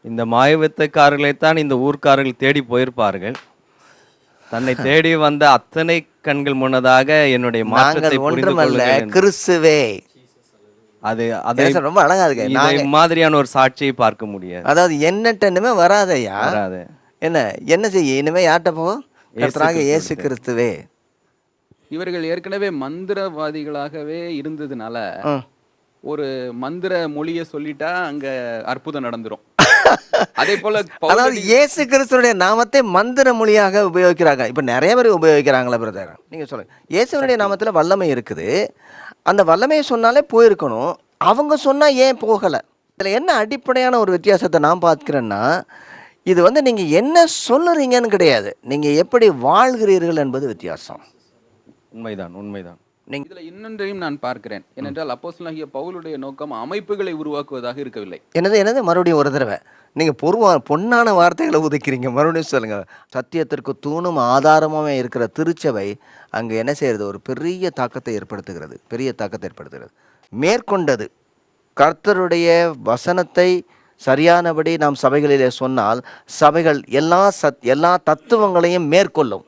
இந்த மாயவித்தைக்காரர்களைத்தான் இந்த ஊர்க்காரர்கள் தேடி போயிருப்பார்கள். தன்னை தேடி வந்த அத்தனை கண்கள் முன்னதாக என்னுடைய மாற்றத்தை நாங்கள் புரிந்து ஒன்றுமல்ல, கொள்ளுங்கள் என்று. கிறிஸ்துவே. அது அதை என்ன ரொம்ப அழகா இருக்கு. இதை மாதிரியான ஒரு சாட்சியை பார்க்க முடியாது. அதாவது என்னட்ட இனிமே வராதையா, வராது. என்ன செய்ய இனிமே யார்கிட்ட போ? கர்த்தராக இயேசு கிறிஸ்துவிற்கு. கிறிஸ்துவே. இவர்கள் ஏற்கனவே மந்திரவாதிகளாகவே இருந்ததுனால ம். ஒரு மந்திர மொழியை சொல்லிட்டா அங்க அற்புதம் நடந்துரும். அதே போல அதாவது இயேசு கிறிஸ்துடைய நாமத்தை மந்திர மொழியாக உபயோகிக்கிறாங்க. இப்ப நிறைய பேர் உபயோகிக்கிறாங்களா பிரதர்? நீங்க சொல்லுங்க. இயேசுடைய நாமத்துல வல்லமை இருக்குது. அந்த வல்லமையை சொன்னாலே போயிருக்கணும். அவங்க சொன்னா ஏன் போகல? இதுல என்ன அடிப்படையான ஒரு வித்தியாசத்தை நான் பார்க்கிறேன்னா, இது நீங்க என்ன சொல்லுறீங்கன்னு கிடையாது, நீங்க எப்படி வாழ்கிறீர்கள் என்பது வித்தியாசம். உண்மைதான், உண்மைதான். இதுல இன்னொன்றையும் நான் பார்க்கிறேன். ஏனென்றால் அப்போஸ்தலனாகிய பவுலுடைய நோக்கம் அமைப்புகளை உருவாக்குவதாக இருக்கவில்லை. என்னது மறுபடியும் ஒரு தடவை நீங்க பொன்னான வார்த்தைகளை உதைக்கிறீங்க. மறுபடியும் சொல்லுங்க. சத்தியத்திற்கு தூணும் ஆதாரமாகவே இருக்கிற திருச்சபை அங்கே என்ன செய்யறது? ஒரு பெரிய தாக்கத்தை ஏற்படுத்துகிறது. மேற்கொண்டது கர்த்தருடைய வசனத்தை சரியானபடி நாம் சபைகளிலே சொன்னால், சபைகள் எல்லா தத்துவங்களையும் மேற்கொள்ளும்.